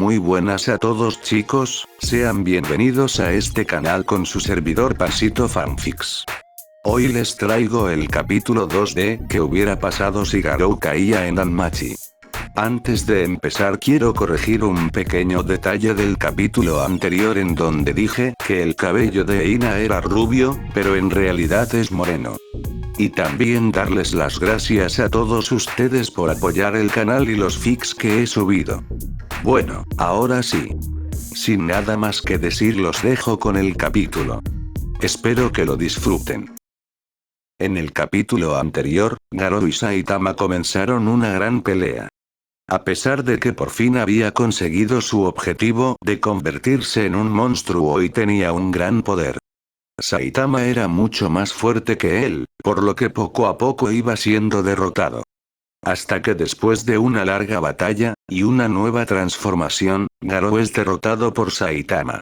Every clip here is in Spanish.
Muy buenas a todos chicos, sean bienvenidos a este canal con su servidor Pasito Fanfics. Hoy les traigo el capítulo 2 de ¿Qué hubiera pasado si Garou caía en Danmachi? Antes de empezar quiero corregir un pequeño detalle del capítulo anterior en donde dije que el cabello de Ina era rubio, pero en realidad es moreno. Y también darles las gracias a todos ustedes por apoyar el canal y los fics que he subido. Bueno, ahora sí. Sin nada más que decir los dejo con el capítulo. Espero que lo disfruten. En el capítulo anterior, Garou y Saitama comenzaron una gran pelea. A pesar de que por fin había conseguido su objetivo de convertirse en un monstruo y tenía un gran poder. Saitama era mucho más fuerte que él, por lo que poco a poco iba siendo derrotado. Hasta que después de una larga batalla, y una nueva transformación, Garou es derrotado por Saitama.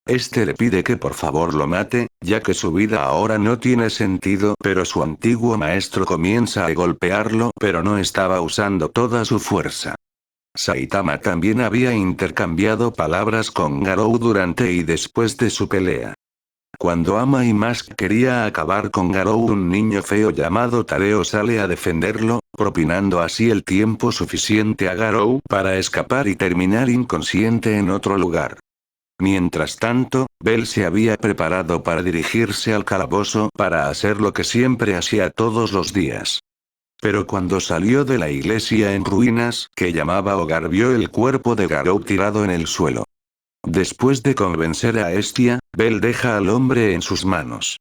Este le pide que por favor lo mate, ya que su vida ahora no tiene sentido, pero su antiguo maestro comienza a golpearlo, pero no estaba usando toda su fuerza. Saitama también había intercambiado palabras con Garou durante y después de su pelea. Cuando Ama y Mask quería acabar con Garou, un niño feo llamado Tadeo sale a defenderlo, propinando así el tiempo suficiente a Garou para escapar y terminar inconsciente en otro lugar. Mientras tanto, Bell se había preparado para dirigirse al calabozo para hacer lo que siempre hacía todos los días. Pero cuando salió de la iglesia en ruinas, que llamaba hogar, vio el cuerpo de Garou tirado en el suelo. Después de convencer a Estia, Bell deja al hombre en sus manos.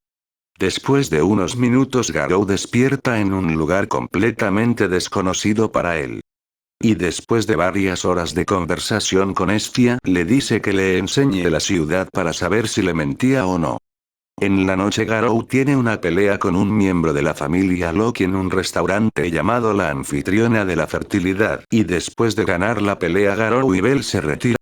Después de unos minutos Garou despierta en un lugar completamente desconocido para él. Y después de varias horas de conversación con Estia, le dice que le enseñe la ciudad para saber si le mentía o no. En la noche Garou tiene una pelea con un miembro de la familia Loki en un restaurante llamado La Anfitriona de la Fertilidad, y después de ganar la pelea Garou y Bell se retiran.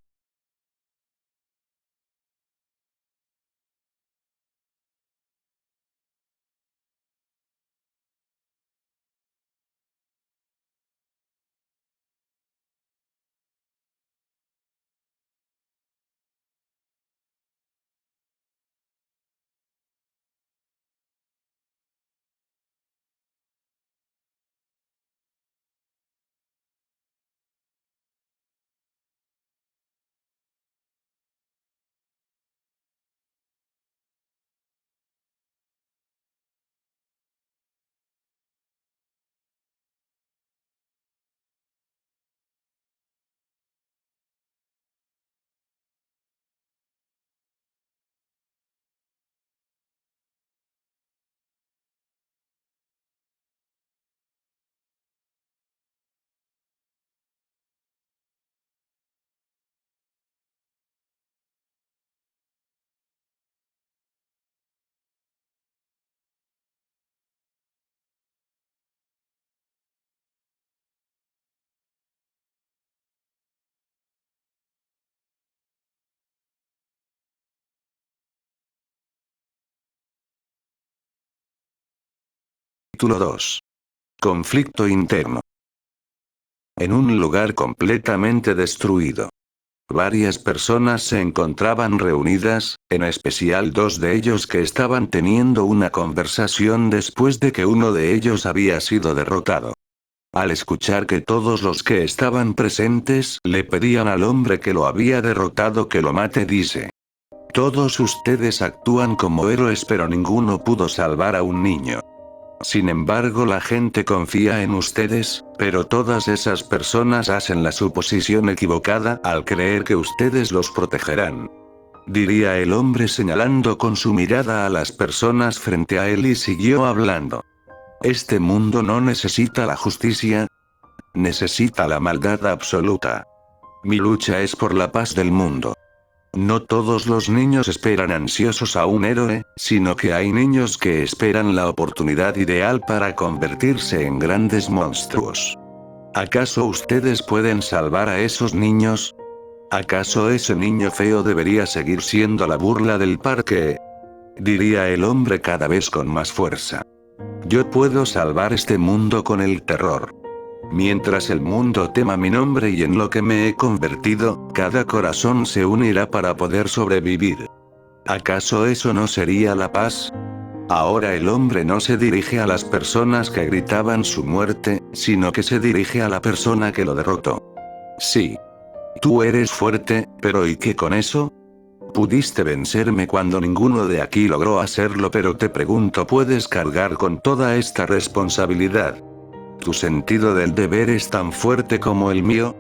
Título 2. Conflicto interno. En un lugar completamente destruido. Varias personas se encontraban reunidas, en especial dos de ellos que estaban teniendo una conversación después de que uno de ellos había sido derrotado. Al escuchar que todos los que estaban presentes le pedían al hombre que lo había derrotado que lo mate, dice: todos ustedes actúan como héroes pero ninguno pudo salvar a un niño. Sin embargo, la gente confía en ustedes, pero todas esas personas hacen la suposición equivocada al creer que ustedes los protegerán. Diría el hombre señalando con su mirada a las personas frente a él y siguió hablando. Este mundo no necesita la justicia, necesita la maldad absoluta. Mi lucha es por la paz del mundo. No todos los niños esperan ansiosos a un héroe, sino que hay niños que esperan la oportunidad ideal para convertirse en grandes monstruos. ¿Acaso ustedes pueden salvar a esos niños? ¿Acaso ese niño feo debería seguir siendo la burla del parque? Diría el hombre cada vez con más fuerza. Yo puedo salvar este mundo con el terror. Mientras el mundo tema mi nombre y en lo que me he convertido, cada corazón se unirá para poder sobrevivir. ¿Acaso eso no sería la paz? Ahora el hombre no se dirige a las personas que gritaban su muerte, sino que se dirige a la persona que lo derrotó. Sí. Tú eres fuerte, pero ¿y qué con eso? Pudiste vencerme cuando ninguno de aquí logró hacerlo, pero te pregunto, ¿puedes cargar con toda esta responsabilidad? ¿Tu sentido del deber es tan fuerte como el mío?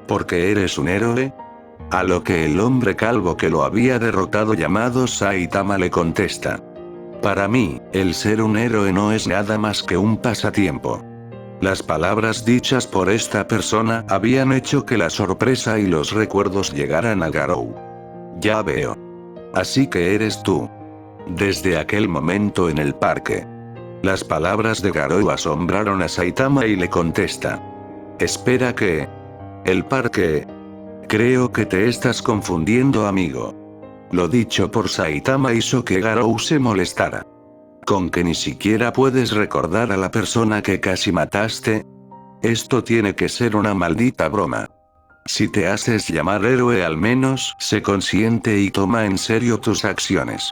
¿Porque eres un héroe? A lo que el hombre calvo que lo había derrotado llamado Saitama le contesta. Para mí, el ser un héroe no es nada más que un pasatiempo. Las palabras dichas por esta persona habían hecho que la sorpresa y los recuerdos llegaran a Garou. Ya veo. Así que eres tú. Desde aquel momento en el parque. Las palabras de Garou asombraron a Saitama y le contesta. Espera que... El parque... Creo que te estás confundiendo, amigo. Lo dicho por Saitama hizo que Garou se molestara. ¿Con que ni siquiera puedes recordar a la persona que casi mataste? Esto tiene que ser una maldita broma. Si te haces llamar héroe, al menos sé consciente y toma en serio tus acciones.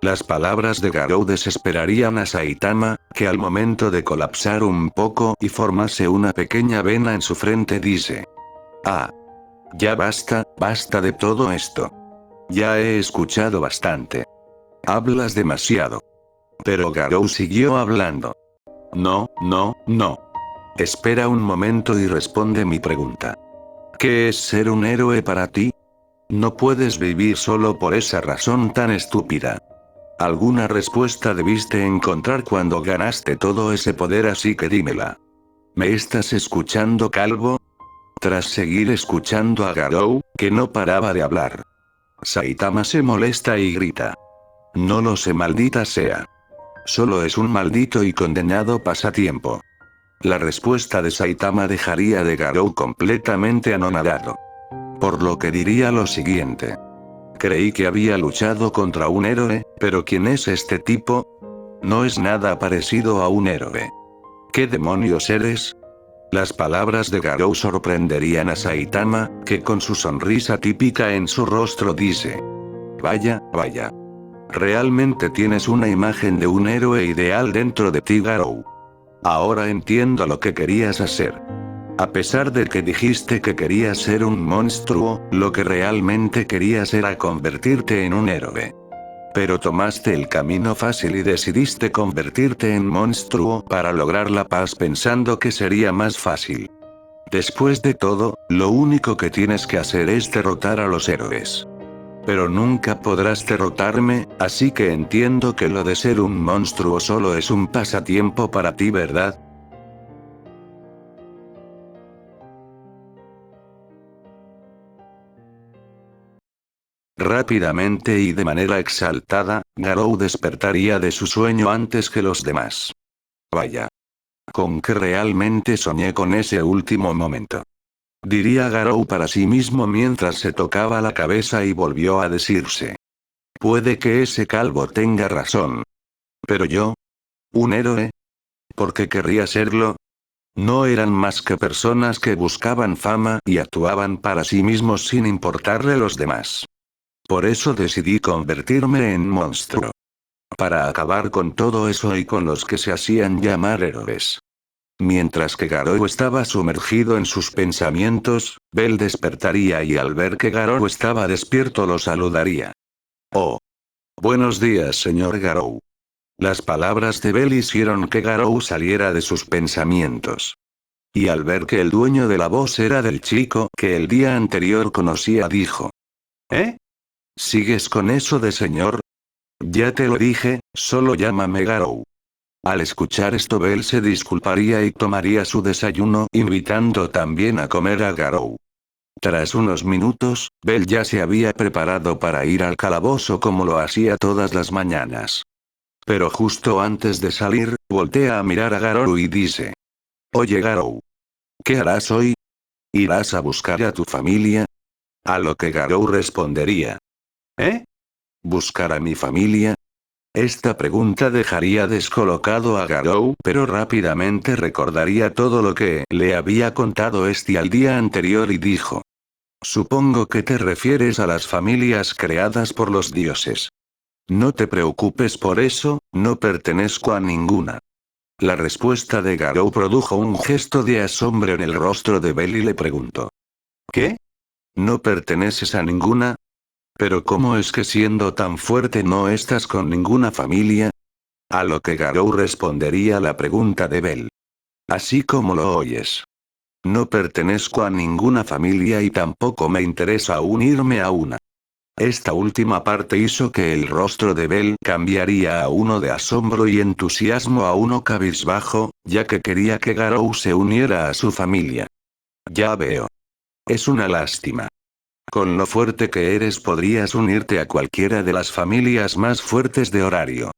Las palabras de Garou desesperarían a Saitama, que al momento de colapsar un poco y formarse una pequeña vena en su frente dice. Ah. Ya basta, basta de todo esto. Ya he escuchado bastante. Hablas demasiado. Pero Garou siguió hablando. No, no, no. Espera un momento y responde mi pregunta. ¿Qué es ser un héroe para ti? No puedes vivir solo por esa razón tan estúpida. Alguna respuesta debiste encontrar cuando ganaste todo ese poder, así que dímela. ¿Me estás escuchando, calvo? Tras seguir escuchando a Garou, que no paraba de hablar, Saitama se molesta y grita. No lo sé, maldita sea. Solo es un maldito y condenado pasatiempo. La respuesta de Saitama dejaría de Garou completamente anonadado. Por lo que diría lo siguiente. Creí que había luchado contra un héroe, pero ¿quién es este tipo? No es nada parecido a un héroe. ¿Qué demonios eres? Las palabras de Garou sorprenderían a Saitama, que con su sonrisa típica en su rostro dice. Vaya, vaya. Realmente tienes una imagen de un héroe ideal dentro de ti, Garou. Ahora entiendo lo que querías hacer. A pesar de que dijiste que querías ser un monstruo, lo que realmente querías era convertirte en un héroe. Pero tomaste el camino fácil y decidiste convertirte en monstruo para lograr la paz pensando que sería más fácil. Después de todo, lo único que tienes que hacer es derrotar a los héroes. Pero nunca podrás derrotarme, así que entiendo que lo de ser un monstruo solo es un pasatiempo para ti, ¿verdad? Rápidamente y de manera exaltada, Garou despertaría de su sueño antes que los demás. Vaya. Con que realmente soñé con ese último momento. Diría Garou para sí mismo mientras se tocaba la cabeza y volvió a decirse. Puede que ese calvo tenga razón. Pero yo. ¿Un héroe? ¿Por qué querría serlo? No eran más que personas que buscaban fama y actuaban para sí mismos sin importarle los demás. Por eso decidí convertirme en monstruo. Para acabar con todo eso y con los que se hacían llamar héroes. Mientras que Garou estaba sumergido en sus pensamientos, Bell despertaría y al ver que Garou estaba despierto lo saludaría. Oh. Buenos días, señor Garou. Las palabras de Bell hicieron que Garou saliera de sus pensamientos. Y al ver que el dueño de la voz era del chico que el día anterior conocía, dijo. ¿Eh? ¿Sigues con eso de señor? Ya te lo dije, solo llámame Garou. Al escuchar esto, Bell se disculparía y tomaría su desayuno, invitando también a comer a Garou. Tras unos minutos, Bell ya se había preparado para ir al calabozo como lo hacía todas las mañanas. Pero justo antes de salir, voltea a mirar a Garou y dice. Oye Garou. ¿Qué harás hoy? ¿Irás a buscar a tu familia? A lo que Garou respondería. ¿Eh? ¿Buscar a mi familia? Esta pregunta dejaría descolocado a Garou, pero rápidamente recordaría todo lo que le había contado este al día anterior y dijo: supongo que te refieres a las familias creadas por los dioses. No te preocupes por eso, no pertenezco a ninguna. La respuesta de Garou produjo un gesto de asombro en el rostro de Bell y le preguntó: ¿qué? ¿No perteneces a ninguna? ¿Pero cómo es que siendo tan fuerte no estás con ninguna familia? A lo que Garou respondería la pregunta de Bell. Así como lo oyes. No pertenezco a ninguna familia y tampoco me interesa unirme a una. Esta última parte hizo que el rostro de Bell cambiaría a uno de asombro y entusiasmo a uno cabizbajo, ya que quería que Garou se uniera a su familia. Ya veo. Es una lástima. Con lo fuerte que eres podrías unirte a cualquiera de las familias más fuertes de Horario.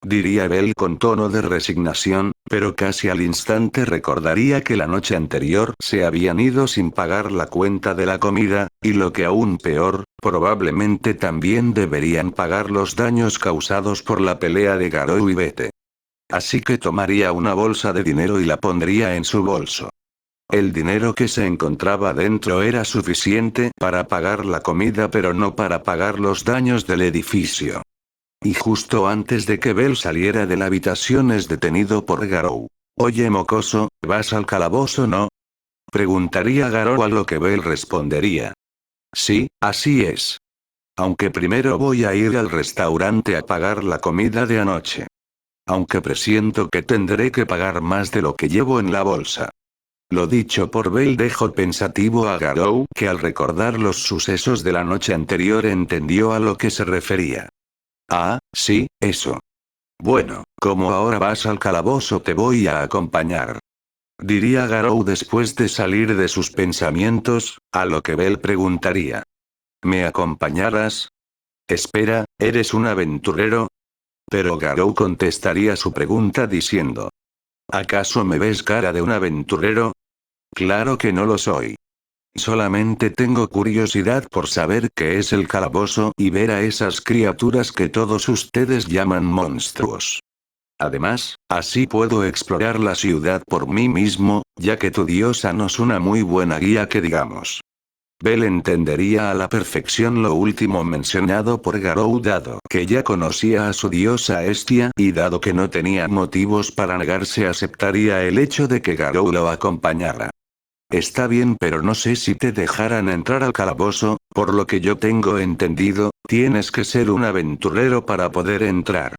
Diría Bell con tono de resignación, pero casi al instante recordaría que la noche anterior se habían ido sin pagar la cuenta de la comida, y lo que aún peor, probablemente también deberían pagar los daños causados por la pelea de Garou y Bete. Así que tomaría una bolsa de dinero y la pondría en su bolso. El dinero que se encontraba dentro era suficiente para pagar la comida pero no para pagar los daños del edificio. Y justo antes de que Bell saliera de la habitación es detenido por Garou. Oye mocoso, ¿vas al calabozo no? Preguntaría Garou a lo que Bell respondería. Sí, así es. Aunque primero voy a ir al restaurante a pagar la comida de anoche. Aunque presiento que tendré que pagar más de lo que llevo en la bolsa. Lo dicho por Bell dejó pensativo a Garou, que al recordar los sucesos de la noche anterior entendió a lo que se refería. Ah, sí, eso. Bueno, como ahora vas al calabozo te voy a acompañar. Diría Garou después de salir de sus pensamientos, a lo que Bell preguntaría. ¿Me acompañarás? Espera, ¿eres un aventurero? Pero Garou contestaría su pregunta diciendo. ¿Acaso me ves cara de un aventurero? Claro que no lo soy. Solamente tengo curiosidad por saber qué es el calabozo y ver a esas criaturas que todos ustedes llaman monstruos. Además, así puedo explorar la ciudad por mí mismo, ya que tu diosa no es una muy buena guía que digamos. Bell entendería a la perfección lo último mencionado por Garou dado que ya conocía a su diosa Estia y dado que no tenía motivos para negarse aceptaría el hecho de que Garou lo acompañara. Está bien, pero no sé si te dejarán entrar al calabozo, por lo que yo tengo entendido, tienes que ser un aventurero para poder entrar.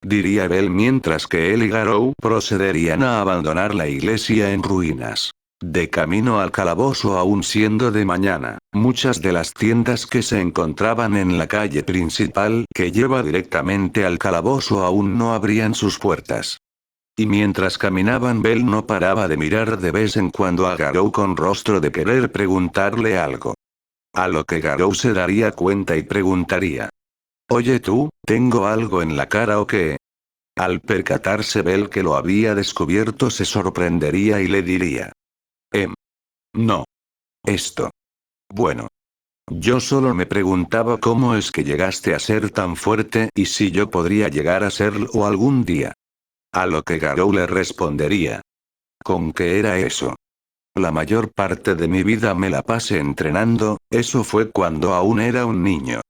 Diría Bell mientras que él y Garou procederían a abandonar la iglesia en ruinas. De camino al calabozo aún siendo de mañana, muchas de las tiendas que se encontraban en la calle principal que lleva directamente al calabozo aún no abrían sus puertas. Y mientras caminaban Bell no paraba de mirar de vez en cuando a Garou con rostro de querer preguntarle algo. A lo que Garou se daría cuenta y preguntaría. Oye tú, ¿tengo algo en la cara o qué? Al percatarse Bell que lo había descubierto se sorprendería y le diría. No. Esto. Bueno. Yo solo me preguntaba cómo es que llegaste a ser tan fuerte y si yo podría llegar a serlo algún día. A lo que Garou le respondería. ¿Con qué era eso? La mayor parte de mi vida me la pasé entrenando, eso fue cuando aún era un niño.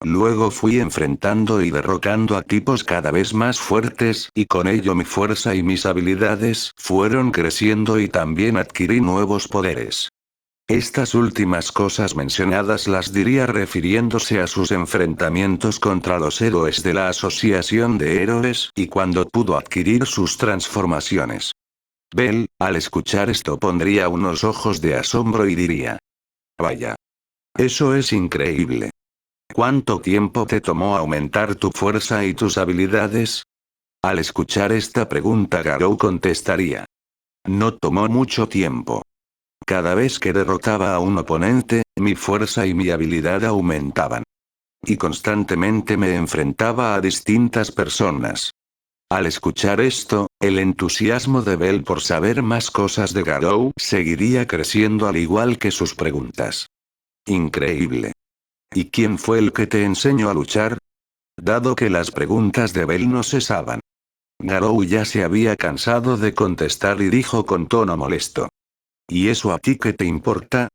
Luego fui enfrentando y derrocando a tipos cada vez más fuertes y con ello mi fuerza y mis habilidades fueron creciendo y también adquirí nuevos poderes. Estas últimas cosas mencionadas las diría refiriéndose a sus enfrentamientos contra los héroes de la Asociación de Héroes y cuando pudo adquirir sus transformaciones. Bell, al escuchar esto pondría unos ojos de asombro y diría. Vaya. Eso es increíble. ¿Cuánto tiempo te tomó aumentar tu fuerza y tus habilidades? Al escuchar esta pregunta Garou contestaría. No tomó mucho tiempo. Cada vez que derrotaba a un oponente, mi fuerza y mi habilidad aumentaban. Y constantemente me enfrentaba a distintas personas. Al escuchar esto, el entusiasmo de Bell por saber más cosas de Garou seguiría creciendo al igual que sus preguntas. Increíble. ¿Y quién fue el que te enseñó a luchar? dado que las preguntas de Bell no cesaban. Garou ya se había cansado de contestar y dijo con tono molesto. ¿Y eso a ti qué te importa?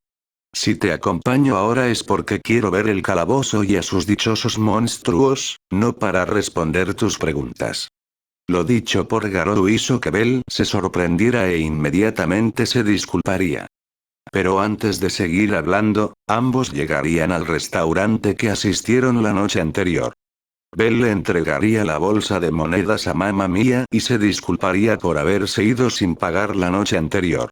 Si te acompaño ahora es porque quiero ver el calabozo y a sus dichosos monstruos, no para responder tus preguntas. Lo dicho por Garou hizo que Bell se sorprendiera e inmediatamente se disculparía. Pero antes de seguir hablando, ambos llegarían al restaurante que asistieron la noche anterior. Bell le entregaría la bolsa de monedas a Mamma Mía y se disculparía por haberse ido sin pagar la noche anterior.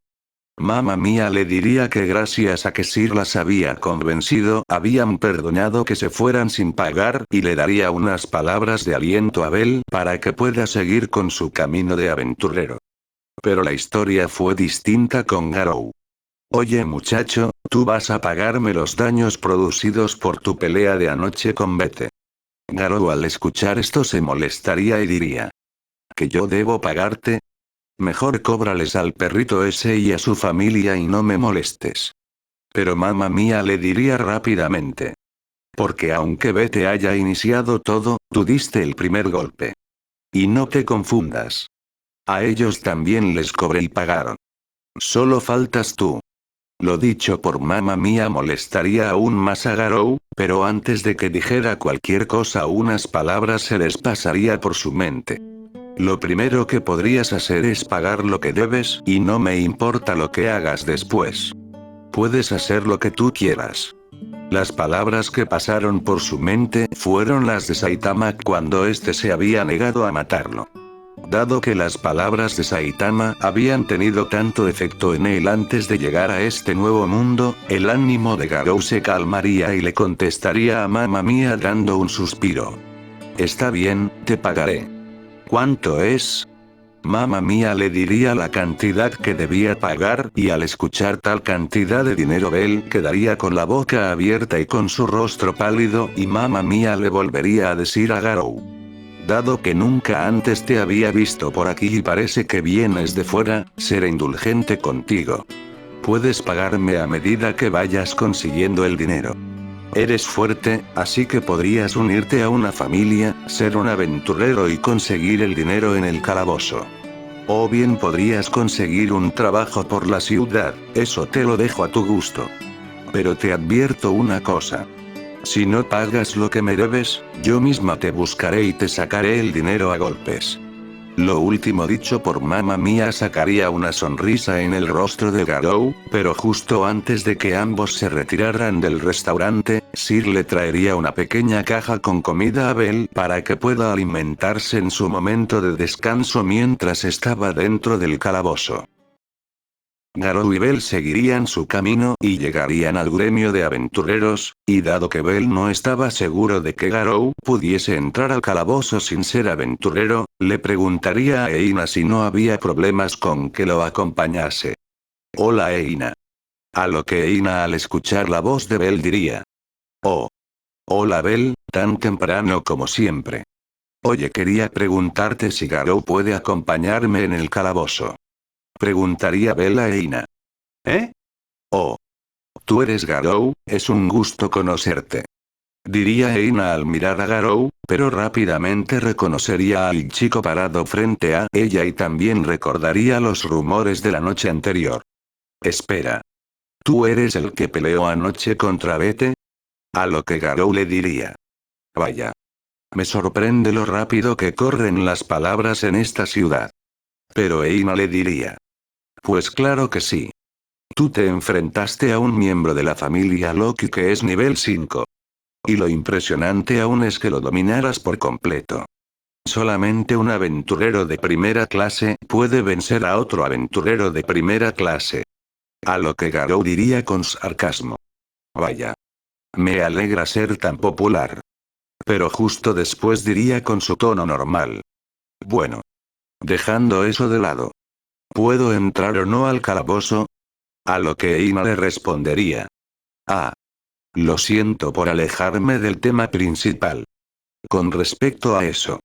Mamma Mía le diría que gracias a que Sir las había convencido, habían perdonado que se fueran sin pagar y le daría unas palabras de aliento a Bell para que pueda seguir con su camino de aventurero. Pero la historia fue distinta con Garou. Oye muchacho, tú vas a pagarme los daños producidos por tu pelea de anoche con Bete. Garou al escuchar esto se molestaría y diría. ¿Que yo debo pagarte? Mejor cóbrales al perrito ese y a su familia y no me molestes. Pero Mamma Mía le diría rápidamente. Porque aunque Bete haya iniciado todo, tú diste el primer golpe. Y no te confundas. A ellos también les cobré y pagaron. Solo faltas tú. Lo dicho por Mamma Mía molestaría aún más a Garou, pero antes de que dijera cualquier cosa unas palabras se les pasaría por su mente. Lo primero que podrías hacer es pagar lo que debes y no me importa lo que hagas después. Puedes hacer lo que tú quieras. Las palabras que pasaron por su mente fueron las de Saitama cuando éste se había negado a matarlo. Dado que las palabras de Saitama habían tenido tanto efecto en él antes de llegar a este nuevo mundo, el ánimo de Garou se calmaría y le contestaría a Mamma Mía dando un suspiro. Está bien, te pagaré. ¿Cuánto es? Mamma Mía le diría la cantidad que debía pagar y al escuchar tal cantidad de dinero Bell quedaría con la boca abierta y con su rostro pálido y Mamma Mía le volvería a decir a Garou. Dado que nunca antes te había visto por aquí y parece que vienes de fuera, seré indulgente contigo. Puedes pagarme a medida que vayas consiguiendo el dinero. Eres fuerte, así que podrías unirte a una familia, ser un aventurero y conseguir el dinero en el calabozo. O bien podrías conseguir un trabajo por la ciudad, eso te lo dejo a tu gusto. Pero te advierto una cosa. Si no pagas lo que me debes, yo misma te buscaré y te sacaré el dinero a golpes. Lo último dicho por Mamma Mía sacaría una sonrisa en el rostro de Garou, pero justo antes de que ambos se retiraran del restaurante, Sir le traería una pequeña caja con comida a Bell para que pueda alimentarse en su momento de descanso mientras estaba dentro del calabozo. Garou y Bell seguirían su camino y llegarían al gremio de aventureros, y dado que Bell no estaba seguro de que Garou pudiese entrar al calabozo sin ser aventurero, le preguntaría a Eina si no había problemas con que lo acompañase. Hola Eina. A lo que Eina al escuchar la voz de Bell diría. Oh. Hola Bell, tan temprano como siempre. Oye, quería preguntarte si Garou puede acompañarme en el calabozo. Preguntaría Bell a Eina. ¿Eh? Oh. Tú eres Garou, es un gusto conocerte. Diría Eina al mirar a Garou, pero rápidamente reconocería al chico parado frente a ella y también recordaría los rumores de la noche anterior. Espera. ¿Tú eres el que peleó anoche contra Bete? A lo que Garou le diría. Vaya. Me sorprende lo rápido que corren las palabras en esta ciudad. Pero Eina le diría. Pues claro que sí. Tú te enfrentaste a un miembro de la familia Loki que es nivel 5. Y lo impresionante aún es que lo dominaras por completo. Solamente un aventurero de primera clase puede vencer a otro aventurero de primera clase. A lo que Garou diría con sarcasmo. Vaya. Me alegra ser tan popular. Pero justo después diría con su tono normal. Bueno. Dejando eso de lado. ¿Puedo entrar o no al calabozo? A lo que Eina le respondería. Ah. Lo siento por alejarme del tema principal. Con respecto a eso.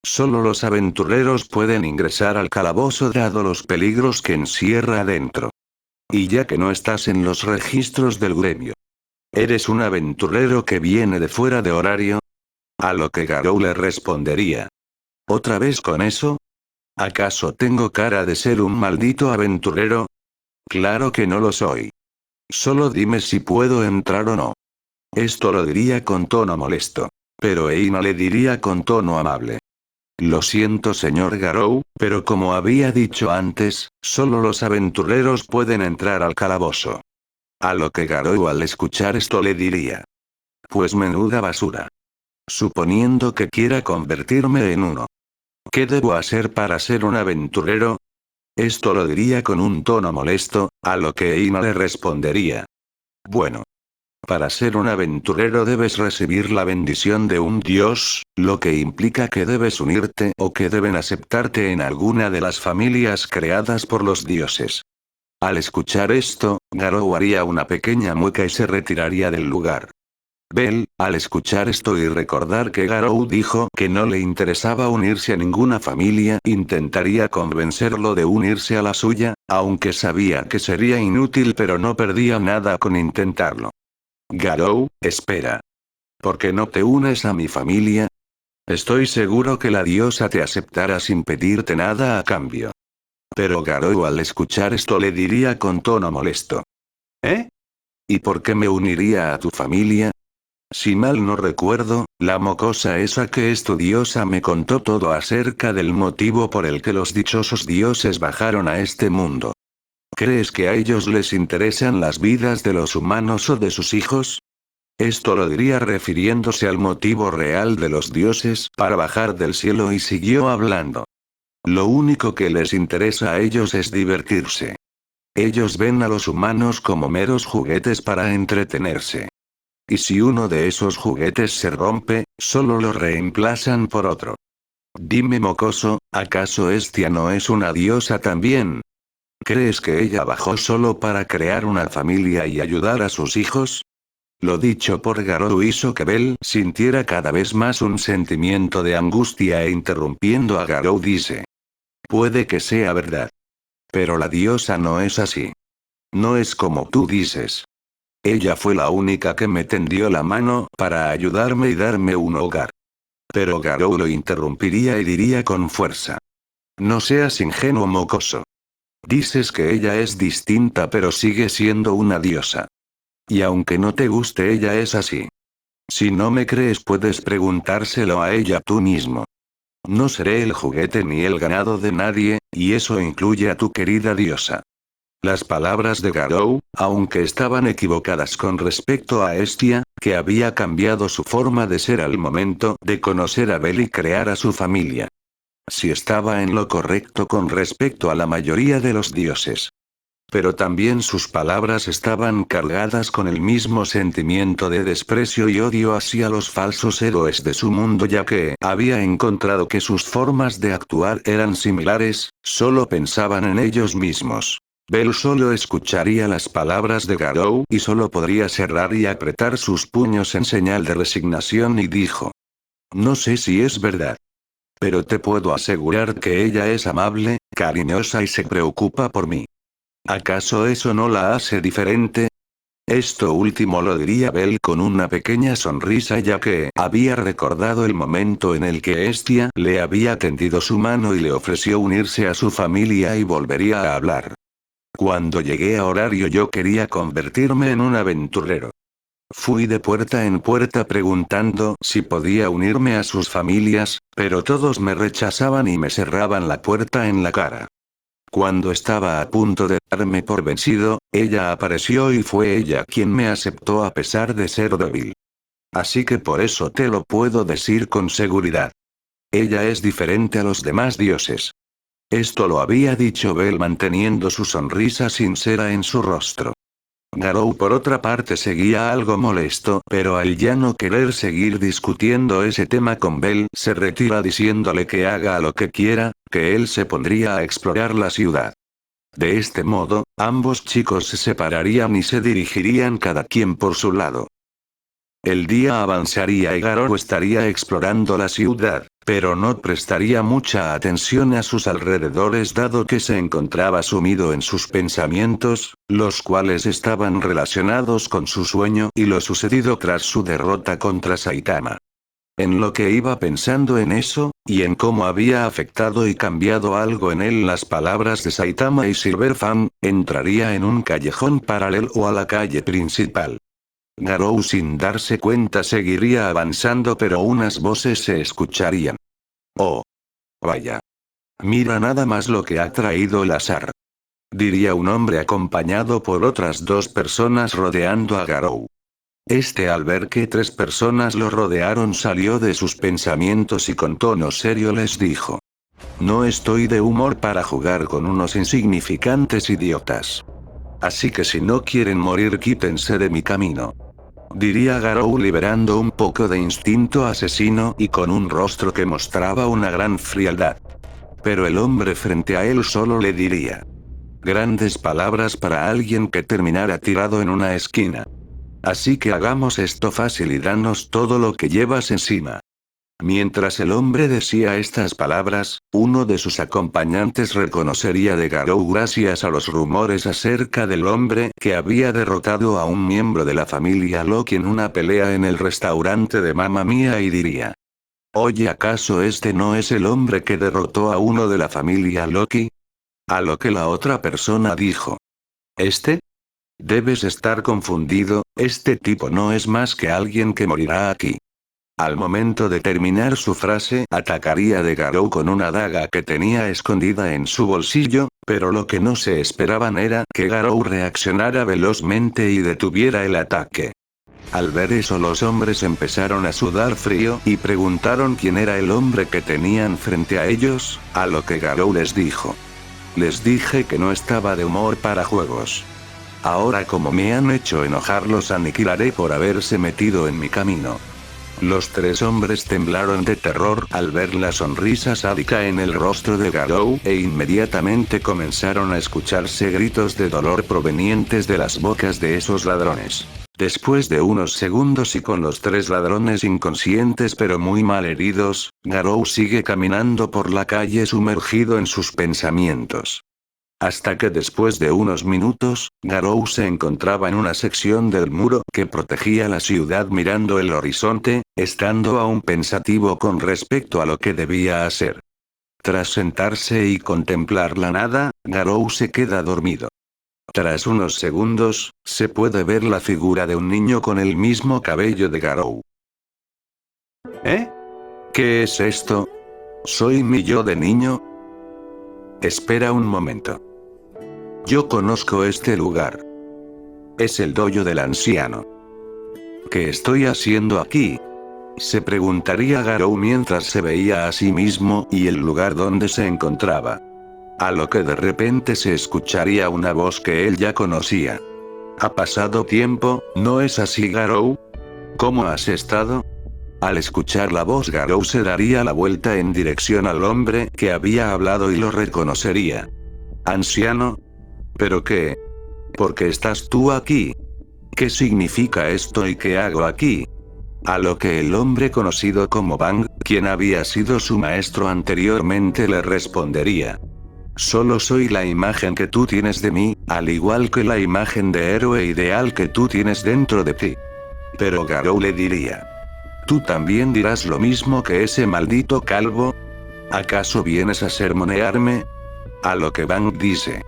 Solo los aventureros pueden ingresar al calabozo dado los peligros que encierra adentro. Y ya que no estás en los registros del gremio. ¿Eres un aventurero que viene de fuera de horario? A lo que Garou le respondería. ¿Otra vez con eso? ¿Acaso tengo cara de ser un maldito aventurero? Claro que no lo soy. Solo dime si puedo entrar o no. Esto lo diría con tono molesto. Pero Eina le diría con tono amable. Lo siento señor Garou, pero como había dicho antes, solo los aventureros pueden entrar al calabozo. A lo que Garou al escuchar esto le diría. Pues menuda basura. Suponiendo que quiera convertirme en uno. ¿Qué debo hacer para ser un aventurero? Esto lo diría con un tono molesto, a lo que Eina le respondería. Bueno. Para ser un aventurero debes recibir la bendición de un dios, lo que implica que debes unirte o que deben aceptarte en alguna de las familias creadas por los dioses. Al escuchar esto, Garou haría una pequeña mueca y se retiraría del lugar. Bell, al escuchar esto y recordar que Garou dijo que no le interesaba unirse a ninguna familia, intentaría convencerlo de unirse a la suya, aunque sabía que sería inútil pero no perdía nada con intentarlo. Garou, espera. ¿Por qué no te unes a mi familia? Estoy seguro que la diosa te aceptará sin pedirte nada a cambio. Pero Garou al escuchar esto le diría con tono molesto. ¿Eh? ¿Y por qué me uniría a tu familia? Si mal no recuerdo, la mocosa esa que es tu diosa me contó todo acerca del motivo por el que los dichosos dioses bajaron a este mundo. ¿Crees que a ellos les interesan las vidas de los humanos o de sus hijos? Esto lo diría refiriéndose al motivo real de los dioses para bajar del cielo y siguió hablando. Lo único que les interesa a ellos es divertirse. Ellos ven a los humanos como meros juguetes para entretenerse. Y si uno de esos juguetes se rompe, solo lo reemplazan por otro. Dime mocoso, ¿acaso Hestia no es una diosa también? ¿Crees que ella bajó solo para crear una familia y ayudar a sus hijos? Lo dicho por Garou hizo que Bell sintiera cada vez más un sentimiento de angustia e interrumpiendo a Garou dice. Puede que sea verdad. Pero la diosa no es así. No es como tú dices. Ella fue la única que me tendió la mano para ayudarme y darme un hogar. Pero Garou lo interrumpiría y diría con fuerza. No seas ingenuo mocoso. Dices que ella es distinta pero sigue siendo una diosa. Y aunque no te guste ella es así. Si no me crees puedes preguntárselo a ella tú mismo. No seré el juguete ni el ganado de nadie, y eso incluye a tu querida diosa. Las palabras de Garou, aunque estaban equivocadas con respecto a Hestia, que había cambiado su forma de ser al momento de conocer a Bell y crear a su familia. Si estaba en lo correcto con respecto a la mayoría de los dioses. Pero también sus palabras estaban cargadas con el mismo sentimiento de desprecio y odio hacia los falsos héroes de su mundo ya que había encontrado que sus formas de actuar eran similares, solo pensaban en ellos mismos. Bell solo escucharía las palabras de Garou y solo podría cerrar y apretar sus puños en señal de resignación y dijo. No sé si es verdad. Pero te puedo asegurar que ella es amable, cariñosa y se preocupa por mí. ¿Acaso eso no la hace diferente? Esto último lo diría Bell con una pequeña sonrisa ya que había recordado el momento en el que Hestia le había tendido su mano y le ofreció unirse a su familia y volvería a hablar. Cuando llegué a Horario yo quería convertirme en un aventurero. Fui de puerta en puerta preguntando si podía unirme a sus familias, pero todos me rechazaban y me cerraban la puerta en la cara. Cuando estaba a punto de darme por vencido, ella apareció y fue ella quien me aceptó a pesar de ser débil. Así que por eso te lo puedo decir con seguridad. Ella es diferente a los demás dioses. Esto lo había dicho Bell manteniendo su sonrisa sincera en su rostro. Garou por otra parte seguía algo molesto, pero al ya no querer seguir discutiendo ese tema con Bell se retira diciéndole que haga lo que quiera, que él se pondría a explorar la ciudad. De este modo, ambos chicos se separarían y se dirigirían cada quien por su lado. El día avanzaría y Garou estaría explorando la ciudad, pero no prestaría mucha atención a sus alrededores dado que se encontraba sumido en sus pensamientos, los cuales estaban relacionados con su sueño y lo sucedido tras su derrota contra Saitama. En lo que iba pensando en eso, y en cómo había afectado y cambiado algo en él las palabras de Saitama y Silverfang, entraría en un callejón paralelo a la calle principal. Garou sin darse cuenta seguiría avanzando, pero unas voces se escucharían. Oh. Vaya. Mira nada más lo que ha traído el azar. Diría un hombre acompañado por otras dos personas rodeando a Garou. Al ver que tres personas lo rodearon, salió de sus pensamientos y con tono serio les dijo: no estoy de humor para jugar con unos insignificantes idiotas. Así que si no quieren morir, quítense de mi camino. Diría Garou liberando un poco de instinto asesino y con un rostro que mostraba una gran frialdad. Pero el hombre frente a él solo le diría: grandes palabras para alguien que terminara tirado en una esquina. Así que hagamos esto fácil y danos todo lo que llevas encima. Mientras el hombre decía estas palabras, uno de sus acompañantes reconocería de Garou gracias a los rumores acerca del hombre que había derrotado a un miembro de la familia Loki en una pelea en el restaurante de Mamma Mía y diría: oye, ¿acaso este no es el hombre que derrotó a uno de la familia Loki? A lo que la otra persona dijo: ¿este? Debes estar confundido, este tipo no es más que alguien que morirá aquí. Al momento de terminar su frase, atacaría de Garou con una daga que tenía escondida en su bolsillo, pero lo que no se esperaban era que Garou reaccionara velozmente y detuviera el ataque. Al ver eso, los hombres empezaron a sudar frío y preguntaron quién era el hombre que tenían frente a ellos, a lo que Garou les dijo: les dije que no estaba de humor para juegos. Ahora, como me han hecho enojar, los aniquilaré por haberse metido en mi camino. Los tres hombres temblaron de terror al ver la sonrisa sádica en el rostro de Garou e inmediatamente comenzaron a escucharse gritos de dolor provenientes de las bocas de esos ladrones. Después de unos segundos y con los tres ladrones inconscientes pero muy mal heridos, Garou sigue caminando por la calle sumergido en sus pensamientos. Hasta que después de unos minutos, Garou se encontraba en una sección del muro que protegía la ciudad mirando el horizonte, estando aún pensativo con respecto a lo que debía hacer. Tras sentarse y contemplar la nada, Garou se queda dormido. Tras unos segundos, se puede ver la figura de un niño con el mismo cabello de Garou. ¿Eh? ¿Qué es esto? ¿Soy mi yo de niño? Espera un momento. Yo conozco este lugar. Es el dojo del anciano. ¿Qué estoy haciendo aquí? Se preguntaría Garou mientras se veía a sí mismo y el lugar donde se encontraba. A lo que de repente se escucharía una voz que él ya conocía. Ha pasado tiempo, ¿no es así, Garou? ¿Cómo has estado? Al escuchar la voz, Garou se daría la vuelta en dirección al hombre que había hablado y lo reconocería. ¿Anciano? ¿Pero qué? ¿Por qué estás tú aquí? ¿Qué significa esto y qué hago aquí? A lo que el hombre conocido como Bang, quien había sido su maestro anteriormente, le respondería: solo soy la imagen que tú tienes de mí, al igual que la imagen de héroe ideal que tú tienes dentro de ti. Pero Garou le diría: ¿tú también dirás lo mismo que ese maldito calvo? ¿Acaso vienes a sermonearme? A lo que Bang dice: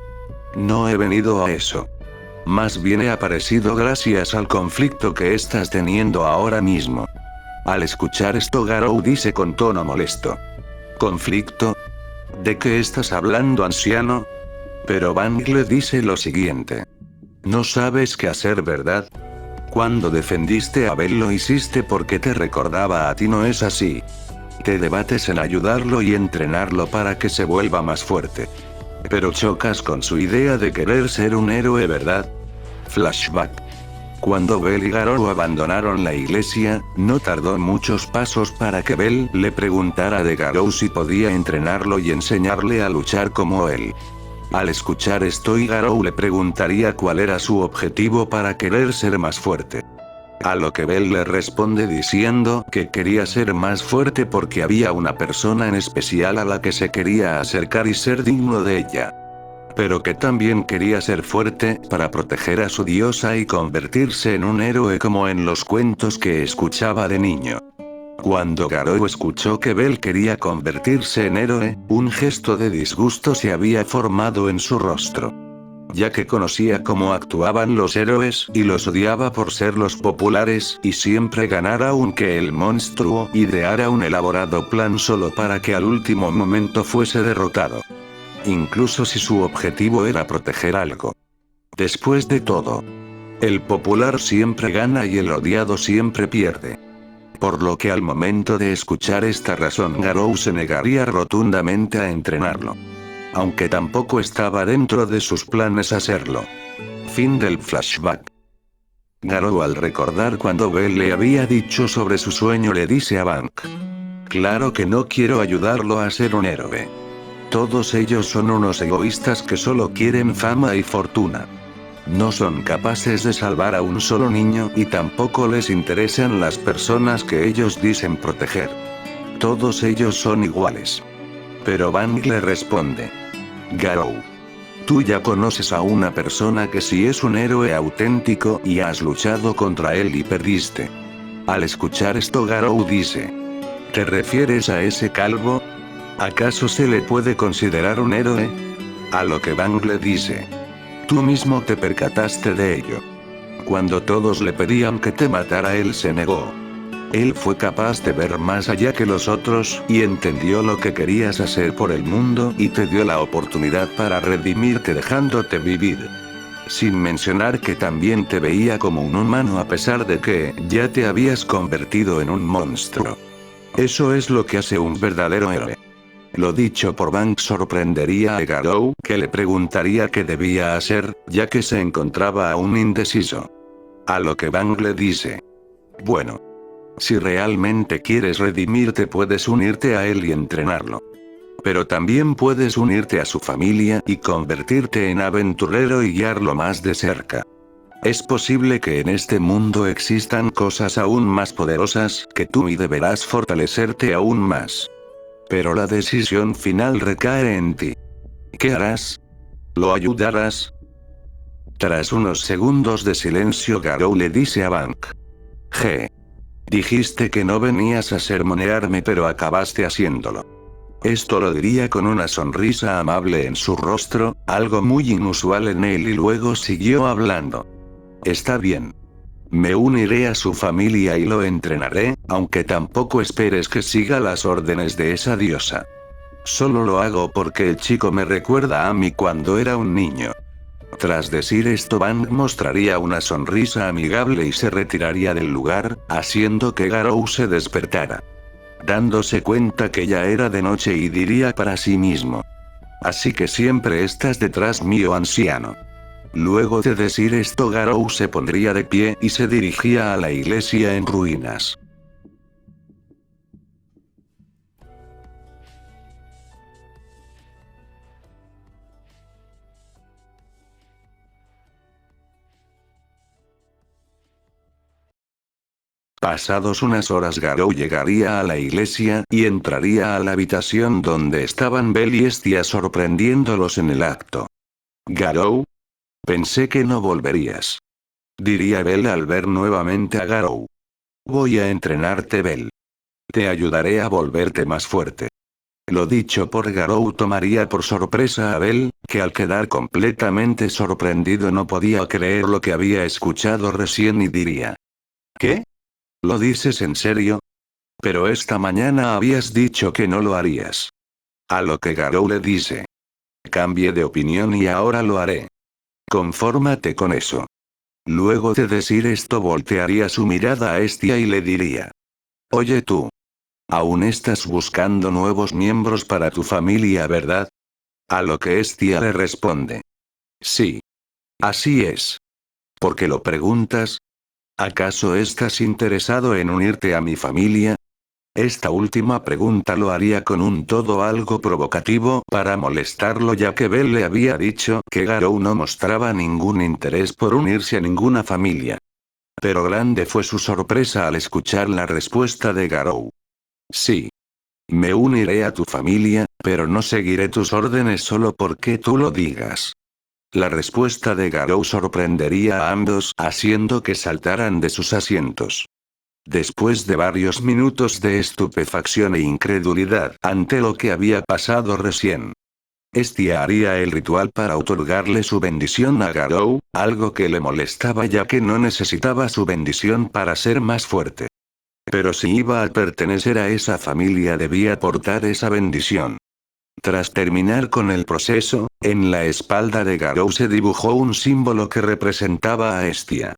no he venido a eso. Más bien he aparecido gracias al conflicto que estás teniendo ahora mismo. Al escuchar esto, Garou dice con tono molesto: ¿conflicto? ¿De qué estás hablando, anciano? Pero Bang le dice lo siguiente: no sabes qué hacer, ¿verdad? Cuando defendiste a Bell lo hiciste porque te recordaba a ti, ¿no es así? Te debates en ayudarlo y entrenarlo para que se vuelva más fuerte. Pero chocas con su idea de querer ser un héroe, ¿verdad? Flashback. Cuando Bell y Garou abandonaron la iglesia, no tardó muchos pasos para que Bell le preguntara de Garou si podía entrenarlo y enseñarle a luchar como él. Al escuchar esto, Garou le preguntaría cuál era su objetivo para querer ser más fuerte. A lo que Bell le responde diciendo que quería ser más fuerte porque había una persona en especial a la que se quería acercar y ser digno de ella. Pero que también quería ser fuerte para proteger a su diosa y convertirse en un héroe como en los cuentos que escuchaba de niño. Cuando Garou escuchó que Bell quería convertirse en héroe, un gesto de disgusto se había formado en su rostro. Ya que conocía cómo actuaban los héroes y los odiaba por ser los populares y siempre ganar, aunque el monstruo ideara un elaborado plan solo para que al último momento fuese derrotado. Incluso si su objetivo era proteger algo. Después de todo, el popular siempre gana y el odiado siempre pierde. Por lo que al momento de escuchar esta razón, Garou se negaría rotundamente a entrenarlo. Aunque tampoco estaba dentro de sus planes hacerlo. Fin del flashback. Garou, al recordar cuando Bell le había dicho sobre su sueño, le dice a Bank: claro que no quiero ayudarlo a ser un héroe. Todos ellos son unos egoístas que solo quieren fama y fortuna. No son capaces de salvar a un solo niño y tampoco les interesan las personas que ellos dicen proteger. Todos ellos son iguales. Pero Bang le responde: Garou, tú ya conoces a una persona que sí es un héroe auténtico y has luchado contra él y perdiste. Al escuchar esto, Garou dice: ¿te refieres a ese calvo? ¿Acaso se le puede considerar un héroe? A lo que Bang le dice: tú mismo te percataste de ello. Cuando todos le pedían que te matara, él se negó. Él fue capaz de ver más allá que los otros y entendió lo que querías hacer por el mundo y te dio la oportunidad para redimirte dejándote vivir. Sin mencionar que también te veía como un humano a pesar de que ya te habías convertido en un monstruo. Eso es lo que hace un verdadero héroe. Lo dicho por Bang sorprendería a Garou, que le preguntaría qué debía hacer, ya que se encontraba aún indeciso. A lo que Bang le dice: bueno, si realmente quieres redimirte, puedes unirte a él y entrenarlo. Pero también puedes unirte a su familia y convertirte en aventurero y guiarlo más de cerca. Es posible que en este mundo existan cosas aún más poderosas que tú y deberás fortalecerte aún más. Pero la decisión final recae en ti. ¿Qué harás? ¿Lo ayudarás? Tras unos segundos de silencio, Garou le dice a Bang: dijiste que no venías a sermonearme, pero acabaste haciéndolo. Esto lo diría con una sonrisa amable en su rostro, algo muy inusual en él, y luego siguió hablando. Está bien. Me uniré a su familia y lo entrenaré, aunque tampoco esperes que siga las órdenes de esa diosa. Solo lo hago porque el chico me recuerda a mí cuando era un niño. Tras decir esto, Bang mostraría una sonrisa amigable y se retiraría del lugar, haciendo que Garou se despertara. Dándose cuenta que ya era de noche, y diría para sí mismo: así que siempre estás detrás mío, anciano. Luego de decir esto, Garou se pondría de pie y se dirigía a la iglesia en ruinas. Pasados unas horas, Garou llegaría a la iglesia y entraría a la habitación donde estaban Bell y Estia, sorprendiéndolos en el acto. Garou, pensé que no volverías, diría Bell al ver nuevamente a Garou. Voy a entrenarte, Bell. Te ayudaré a volverte más fuerte. Lo dicho por Garou tomaría por sorpresa a Bell, que al quedar completamente sorprendido no podía creer lo que había escuchado recién y diría: ¿qué? ¿Lo dices en serio? Pero esta mañana habías dicho que no lo harías. A lo que Garou le dice: cambié de opinión y ahora lo haré. Confórmate con eso. Luego de decir esto, voltearía su mirada a Estia y le diría: oye tú. Aún estás buscando nuevos miembros para tu familia, ¿verdad? A lo que Estia le responde: sí. Así es. ¿Por qué lo preguntas? ¿Acaso estás interesado en unirte a mi familia? Esta última pregunta lo haría con un todo algo provocativo para molestarlo, ya que Bell le había dicho que Garou no mostraba ningún interés por unirse a ninguna familia. Pero grande fue su sorpresa al escuchar la respuesta de Garou. Sí. Me uniré a tu familia, pero no seguiré tus órdenes solo porque tú lo digas. La respuesta de Garou sorprendería a ambos, haciendo que saltaran de sus asientos. Después de varios minutos de estupefacción e incredulidad ante lo que había pasado recién, Estia haría el ritual para otorgarle su bendición a Garou, algo que le molestaba ya que no necesitaba su bendición para ser más fuerte. Pero si iba a pertenecer a esa familia debía portar esa bendición. Tras terminar con el proceso, en la espalda de Garou se dibujó un símbolo que representaba a Estia.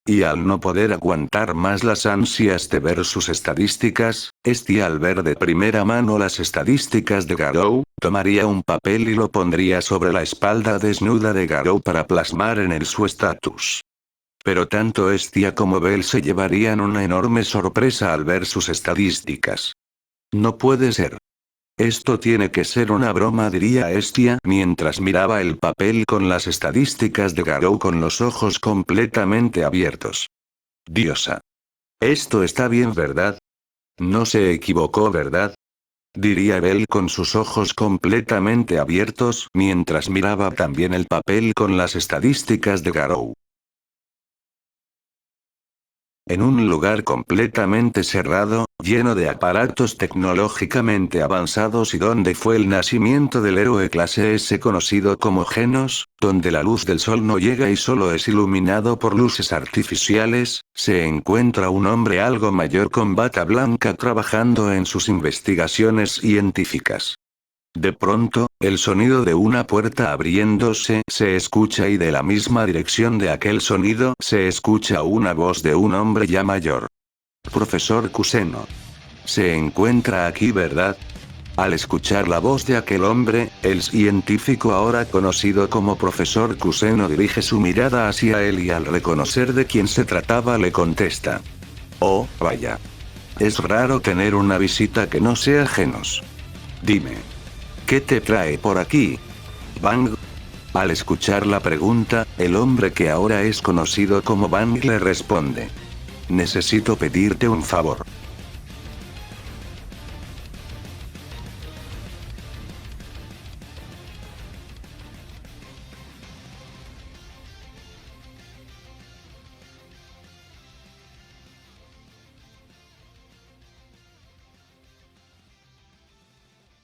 Y al no poder aguantar más las ansias de ver sus estadísticas, Estia al ver de primera mano las estadísticas de Garou, tomaría un papel y lo pondría sobre la espalda desnuda de Garou para plasmar en él su estatus. Pero tanto Estia como Bell se llevarían una enorme sorpresa al ver sus estadísticas. No puede ser. Esto tiene que ser una broma, diría Estia mientras miraba el papel con las estadísticas de Garou con los ojos completamente abiertos. Diosa. Esto está bien, ¿verdad? No se equivocó, ¿verdad? Diría Bell con sus ojos completamente abiertos mientras miraba también el papel con las estadísticas de Garou. En un lugar completamente cerrado, lleno de aparatos tecnológicamente avanzados y donde fue el nacimiento del héroe clase S conocido como Genos, donde la luz del sol no llega y solo es iluminado por luces artificiales, se encuentra un hombre algo mayor con bata blanca trabajando en sus investigaciones científicas. De pronto, el sonido de una puerta abriéndose se escucha y de la misma dirección de aquel sonido se escucha una voz de un hombre ya mayor. Profesor Kuseno. Se encuentra aquí, ¿verdad? Al escuchar la voz de aquel hombre, el científico ahora conocido como Profesor Kuseno dirige su mirada hacia él y al reconocer de quién se trataba le contesta. Oh, vaya. Es raro tener una visita que no sea Genos. Dime. ¿Qué te trae por aquí? Bang. Al escuchar la pregunta, el hombre que ahora es conocido como Bang le responde. Necesito pedirte un favor.